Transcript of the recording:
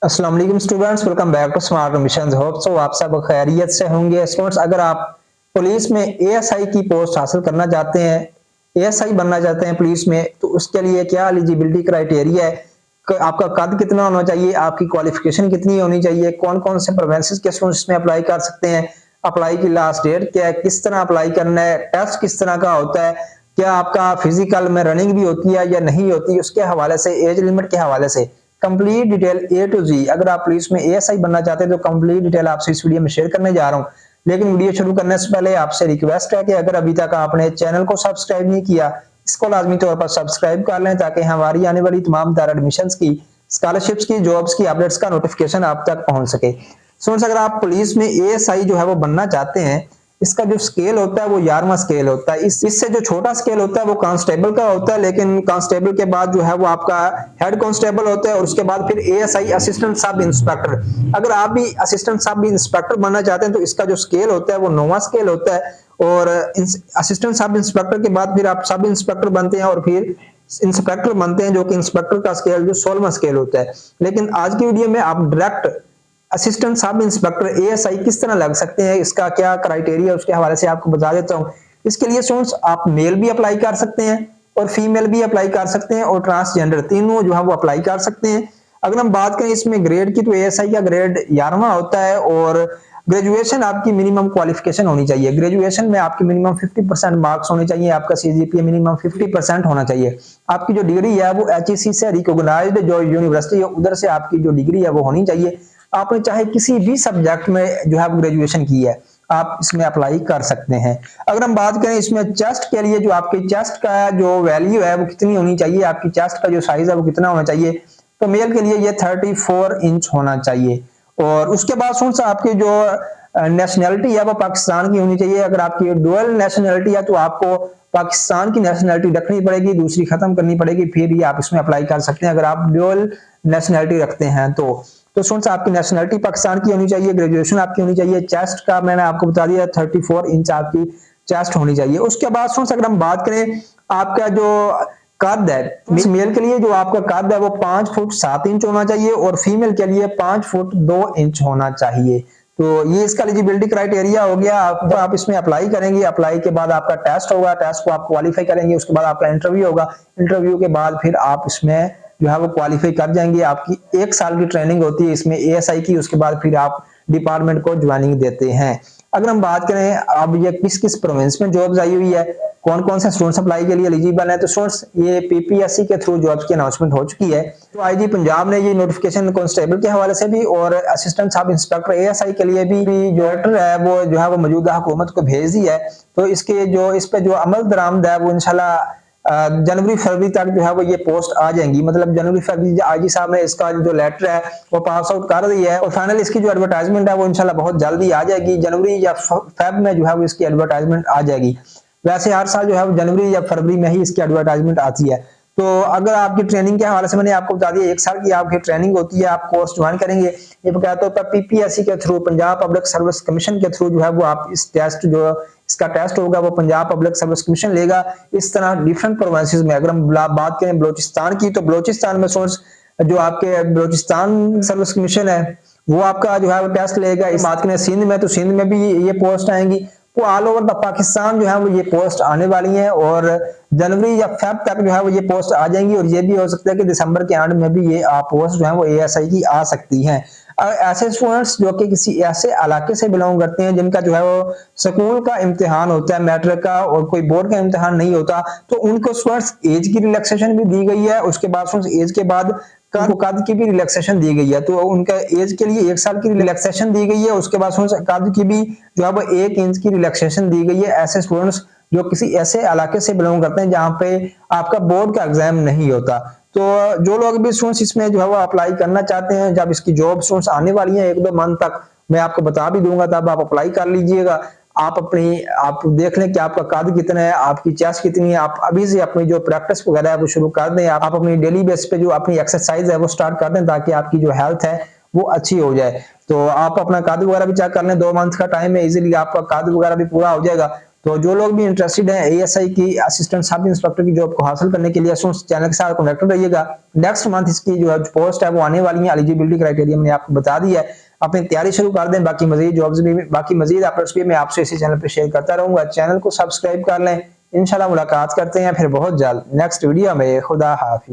अस्सलाम वालेकुम students, welcome back to Smart Mission. Hope so आप सब खैरियत से होंगे। स्टूडेंट्स, अगर आप पुलिस में एएसआई की पोस्ट हासिल करना चाहते हैं, एएसआई बनना चाहते हैं पुलिस में, तो उसके लिए क्या एलिजिबिलिटी क्राइटेरिया है, आपका कद कितना होना चाहिए, आपकी क्वालिफिकेशन कितनी होनी चाहिए, कौन कौन से प्रोविंसेस के स्टूडेंट्स में अप्लाई कर सकते हैं, अप्लाई की लास्ट डेट क्या है, किस तरह अप्लाई करना है, टेस्ट किस तरह का होता है, क्या आपका फिजिकल में रनिंग भी होती है या नहीं होती, उसके हवाले से, एज लिमिट के हवाले से कंप्लीट डिटेल ए टू जी। अगर आप पुलिस में एएसआई बनना चाहते हैं तो कंप्लीट डिटेल आपसे इस वीडियो में शेयर करने जा रहा हूं। लेकिन वीडियो शुरू करने से पहले आपसे रिक्वेस्ट है कि अगर अभी तक आपने चैनल को सब्सक्राइब नहीं किया, इसको लाजमी तौर पर सब्सक्राइब कर लें ताकि हमारी आने वाली तमाम तरह एडमिशंस की, स्कॉलरशिप्स की, जॉब्स की अपडेट्स का नोटिफिकेशन आप तक पहुंच सके। स्टूडेंट्स, अगर आप पुलिस में एएसआई जो है वो बनना चाहते हैं, इसका जो स्केल होता है वो 11वां स्केल होता है। इससे जो छोटा स्केल होता है वो कांस्टेबल का होता है, लेकिन कांस्टेबल के बाद जो है वो आपका हेड कांस्टेबल होता है और उसके बाद फिर एएसआई असिस्टेंट सब इंस्पेक्टर। अगर आप भी असिस्टेंट सब इंस्पेक्टर बनना चाहते हैं तो इसका जो स्केल होता है वो 9वां स्केल होता है, और असिस्टेंट सब इंस्पेक्टर के बाद फिर आप सब इंस्पेक्टर बनते हैं और फिर इंस्पेक्टर बनते हैं, जो कि इंस्पेक्टर का स्केल जो 16वां स्केल होता है। लेकिन आज की वीडियो में आप direct assistant sub inspector ASI किस तरह लग सकते हैं, इसका क्या क्राइटेरिया, उसके हवाले से आपको बता देता हूं। इसके लिए स्टूडेंट्स आप मेल भी अप्लाई कर सकते हैं और फीमेल भी अप्लाई कर सकते हैं और ट्रांसजेंडर तीनों जो है वो अप्लाई कर सकते हैं। अगर हम बात करें इसमें ग्रेड की, तो एएसआई का ग्रेड 11वां होता है और ग्रेजुएशन आपकी मिनिमम क्वालिफिकेशन होनी चाहिए। ग्रेजुएशन में आपकी मिनिमम 50% मार्क्स होने चाहिए, आपका सीजीपीए मिनिमम 50% होना चाहिए। आपकी जो डिग्री है वो एचईसी से रिकॉग्नाइज्ड जो यूनिवर्सिटी है उधर से आपकी जो डिग्री है वो होनी चाहिए। आपने चाहे किसी भी सब्जेक्ट में जो है ग्रेजुएशन की है, आप इसमें अप्लाई कर सकते हैं। अगर हम बात करें इसमें चेस्ट के लिए, जो आपके चेस्ट का जो वैल्यू है वो कितनी होनी चाहिए, आपकी चेस्ट का जो साइज है वो कितना होना चाहिए, तो मेल के लिए ये 34 इंच होना चाहिए। और उसके बाद सुन सा आपकी जो नेशनैलिटी है वो पाकिस्तान की होनी चाहिए। अगर आपकी डुअल नेशनैलिटी है तो आपको पाकिस्तान की नेशनैलिटी रखनी पड़ेगी, दूसरी खत्म करनी पड़ेगी, फिर ही आप इसमें अप्लाई कर सकते हैं। अगर आप डुअल नेशनैलिटी रखते हैं तो स्टूडेंट्स आपकी नेशनैलिटी पाकिस्तान की होनी चाहिए, ग्रेजुएशन आपकी होनी चाहिए, चेस्ट का मैंने आपको बता दिया 34 इंच आपकी चेस्ट होनी चाहिए। उसके बाद स्टूडेंट्स अगर हम बात करें आपका जो कद है, मेल के लिए जो आपका कद है वो 5 फुट 7 इंच होना चाहिए और फीमेल के लिए 5 फुट 2 इंच होना चाहिए। तो ये इसका एलिजिबिलिटी क्राइटेरिया हो गया। आप इसमें अप्लाई करेंगे, अप्लाई के बाद आपका टेस्ट होगा, टेस्ट को आप क्वालिफाई करेंगे, उसके बाद आपका इंटरव्यू होगा, इंटरव्यू के बाद फिर आप इसमें जो है वो क्वालिफाई कर जाएंगे। आपकी 1 साल की ट्रेनिंग होती है इसमें एएसआई की, उसके बाद फिर आप डिपार्टमेंट को ज्वाइनिंग देते हैं। अगर हम बात करें अब ये किस किस प्रोविंस में जॉब्स आई हुई है, कौन कौन से स्टूडेंट्स अप्लाई के लिए एलिजिबल है, तो स्टूडेंट्स ये पीपीएससी के थ्रू जॉब्स की अनाउंसमेंट हो चुकी है। तो आईजी पंजाब ने ये नोटिफिकेशन कांस्टेबल के हवाले से भी और असिस्टेंट सब इंस्पेक्टर एएसआई के लिए भी जो लेटर है वो जो है वो मौजूदा हुकूमत को भेज दी है। तो इसके जो इस पे जो अमल दरामद है वो इंशाल्लाह जनवरी फरवरी तक जो है वो ये पोस्ट आ जाएंगी। मतलब जनवरी फरवरी आईजी साहब ने इसका जो लेटर है वो पास आउट कर दी है और फाइनल इसकी जो एडवर्टाइजमेंट है वो इंशाल्लाह बहुत जल्दी आ जाएगी। जनवरी या फेब में जो है वो इसकी एडवर्टाइजमेंट आ जाएगी। वैसे हर साल जो है वो जनवरी या फरवरी में ही इसकी एडवर्टाइजमेंट आती है। तो अगर आपकी ट्रेनिंग के हवाले से मैंने आपको बता दिया 1 साल की आपकी ट्रेनिंग होती है, आप कोर्स ज्वाइन करेंगे। ये कहते होता है पीपीएससी के through, Punjab public service commission के थ्रू जो है वो आप इस टेस्ट जो इसका टेस्ट होगा वो पंजाब पब्लिक सर्विस कमीशन लेगा। इस तरह डिफरेंट प्रोविंसेस में अगर हम बात करें बलोचिस्तान की, तो बलोचिस्तान में सोर्स जो आपके बलोचिस्तान सर्विस कमीशन है वो आपका जो है वो टेस्ट लेगा। इस बात करें सिंध में, तो सिंध में भी ये पोस्ट आएंगी। वो ऑल ओवर द पाकिस्तान जो है वो ये पोस्ट आने वाली है और जनवरी या फेब तक जो है वो ये पोस्ट आ जाएंगी। और ये भी हो सकता है कि दिसंबर के एंड में भी ये पोस्ट जो है वो एएसआई की आ सकती हैं। ऐसे स्टूडेंट्स जो कि किसी ऐसे इलाके से बिलोंग करते हैं जिनका जो है वो स्कूल का इम्तिहान होता है मैट्रिक का और कोई बोर्ड का इम्तिहान नहीं होता, तो उनको स्टूडेंट्स एज की रिलैक्सेशन भी दी गई है। उसके बाद स्टूडेंट्स एज के बाद कद की भी रिलैक्सेशन दी गई है, तो उनका एज के लिए 1 साल की रिलैक्सेशन दी गई है। उसके बाद कद की भी जो है वो 1 इंच की रिलैक्सेशन दी गई है। ऐसे स्टूडेंट्स जो किसी ऐसे इलाके से बिलोंग करते हैं जहां पे आपका बोर्ड का एग्जाम नहीं होता, तो जो लोग भी स्टूडेंट्स इसमें जो है वो अप्लाई करना चाहते हैं, जब इसकी जॉब स्टूडेंट्स आने वाली है 1-2 मंथ तक मैं आपको बता भी दूंगा, तब आप अप्लाई कर लीजिएगा। आप देख लें कि आपका कद कितना है, आपकी चेस्ट कितनी है, आप अभी से अपनी जो प्रैक्टिस वगैरह है वो शुरू कर दें। आप अपनी डेली बेस पे जो अपनी एक्सरसाइज है वो स्टार्ट कर दें ताकि आपकी जो हेल्थ है वो अच्छी हो जाए। तो आप अपना कद वगैरह भी चेक कर लें, 2 मंथ का टाइम है, इजीली आपका कद वगैरह भी पूरा हो जाएगा। तो जो लोग भी इंटरेस्टेड हैं एएसआई की असिस्टेंट सब इंस्पेक्टर की जॉब को हासिल करने के लिए चैनल के साथ कनेक्टेड रहिएगा। नेक्स्ट मंथ इसकी जो है पोस्ट है वो आने वाली है। एलिजिबिलिटी क्राइटेरिया मैंने आपको बता दिया है, अपनी तैयारी शुरू कर दें। बाकी मजीद जॉब्स भी, बाकी मजीद अपडेट्स भी मैं आपसे इसी चैनल पर शेयर करता रहूंगा। चैनल को सब्सक्राइब कर लें। इंशाल्लाह मुलाकात करते हैं फिर बहुत जल्द नेक्स्ट वीडियो में। खुदा हाफिज।